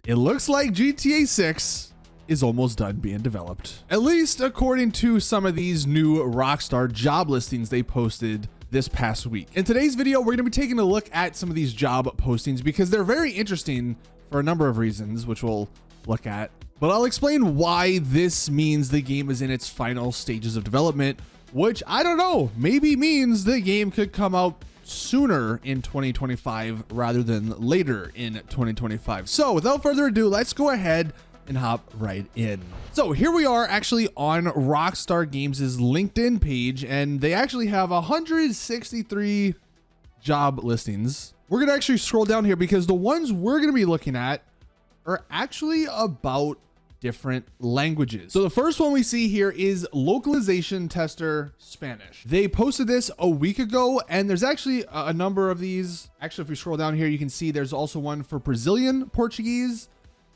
It looks like GTA 6 is almost done being developed. At least according to some of these new Rockstar job listings they posted this past week. In today's video, we're gonna be taking a look at some of these job postings because they're very interesting for a number of reasons, which we'll look at. But I'll explain why this means the game is in its final stages of development, which I don't know, maybe means the game could come out sooner in 2025 rather than later in 2025. So without further ado, let's go ahead and hop right in. So here we are actually on Rockstar Games' LinkedIn page, and they actually have 163 job listings. We're gonna actually scroll down here because the ones we're gonna be looking at are actually about different languages. So the first one we see here is localization tester Spanish. They posted this a week ago, and there's actually a number of these. Actually, if we scroll down here, you can see there's also one for Brazilian Portuguese.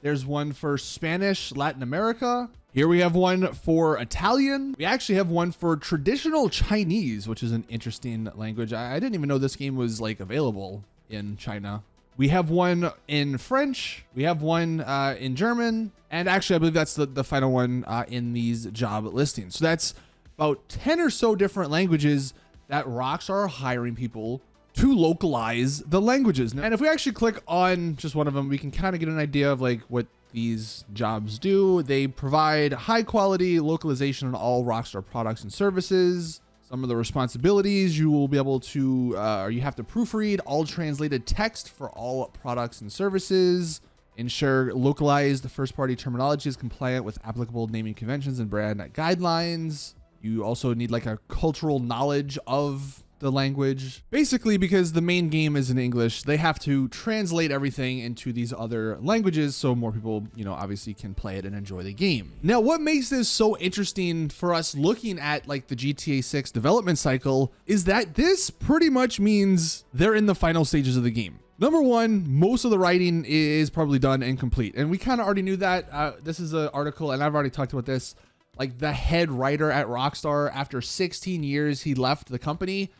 There's one for Spanish Latin America. Here we have one for Italian. We actually have one for traditional Chinese, which is an interesting language. I didn't even know this game was like available in China. We have one in French. We have one in German. And actually, I believe that's the final one in these job listings. So that's about 10 or so different languages that Rockstar are hiring people to localize the languages. And if we actually click on just one of them, we can kind of get an idea of like what these jobs do. They provide high quality localization on all Rockstar products and services. Some of the responsibilities, you will be able to, or you have to proofread all translated text for all products and services. Ensure localized first-party terminology is compliant with applicable naming conventions and brand guidelines. You also need like a cultural knowledge of the language. Basically, because the main game is in English, they have to translate everything into these other languages so more people, obviously can play it and enjoy the game. Now, what makes this so interesting for us looking at like the GTA 6 development cycle is that this pretty much means they're in the final stages of the game. Number one, most of the writing is probably done and complete. And we kind of already knew that. This is an article, and I've already talked about this. Like the head writer at Rockstar, after 16 years, he left the company.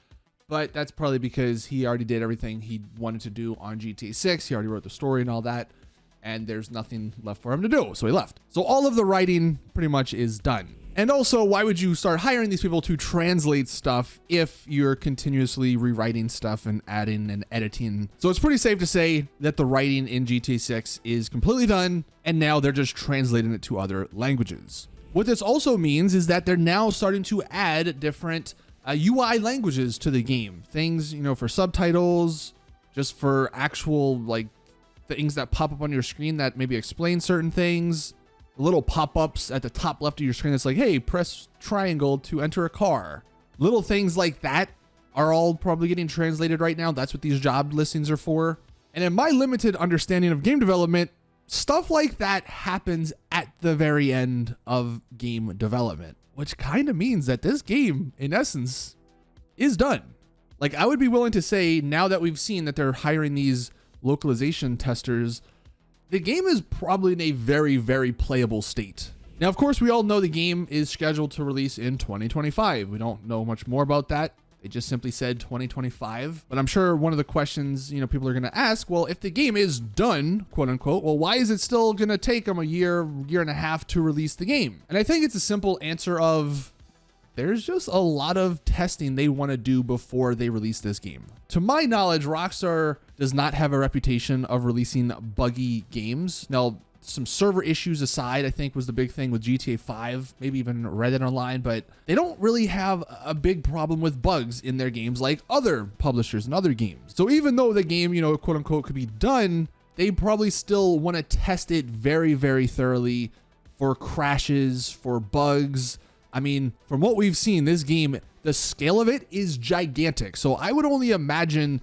But that's probably because he already did everything he wanted to do on GTA 6. He already wrote the story and all that. And there's nothing left for him to do. So he left. So all of the writing pretty much is done. And also, why would you start hiring these people to translate stuff if you're continuously rewriting stuff and adding and editing? So it's pretty safe to say that the writing in GTA 6 is completely done, and now they're just translating it to other languages. What this also means is that they're now starting to add different UI languages to the game. Things, for subtitles, just for actual like things that pop up on your screen that maybe explain certain things. Little pop-ups at the top left of your screen that's like, hey, press triangle to enter a car. Little things like that are all probably getting translated right now. That's what these job listings are for. And in my limited understanding of game development, stuff like that happens at the very end of game development, which kind of means that this game, in essence, is done. Like, I would be willing to say, now that we've seen that they're hiring these localization testers, the game is probably in a very, very playable state. Now, of course, we all know the game is scheduled to release in 2025. We don't know much more about that. They just simply said 2025. But I'm sure one of the questions, people are going to ask, well, if the game is done, quote unquote, well, why is it still going to take them a year and a half to release the game? And I think it's a simple answer of there's just a lot of testing they want to do before they release this game. To my knowledge, Rockstar does not have a reputation of releasing buggy games. Now, some server issues aside, I think was the big thing with GTA 5, maybe even Red Dead Online, but they don't really have a big problem with bugs in their games like other publishers and other games. So even though the game, quote unquote, could be done, they probably still want to test it very, very thoroughly for crashes, for bugs. I mean, from what we've seen, this game, the scale of it is gigantic. So I would only imagine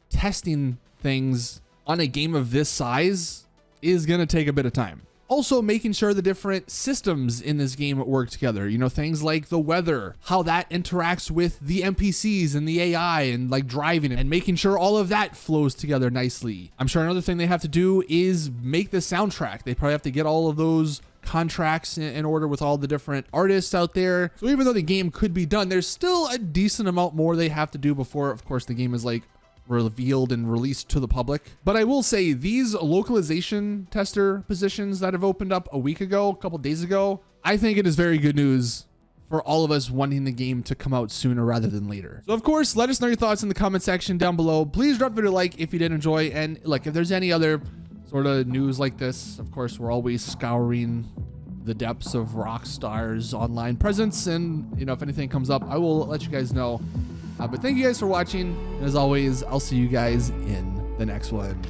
testing things on a game of this size is going to take a bit of time. Also, making sure the different systems in this game work together. Things like the weather, how that interacts with the NPCs and the AI and like driving, and making sure all of that flows together nicely. I'm sure another thing they have to do is make the soundtrack. They probably have to get all of those contracts in order with all the different artists out there. So even though the game could be done, there's still a decent amount more they have to do before, of course, the game is like revealed and released to the public. But I will say these localization tester positions that have opened up a week ago, a couple days ago, I think it is very good news for all of us wanting the game to come out sooner rather than later. So of course, let us know your thoughts in the comment section down below. Please drop a video like if you did enjoy. And like, if there's any other sort of news like this, of course, we're always scouring the depths of Rockstar's online presence. And you know, if anything comes up, I will let you guys know. But thank you guys for watching. And as always, I'll see you guys in the next one.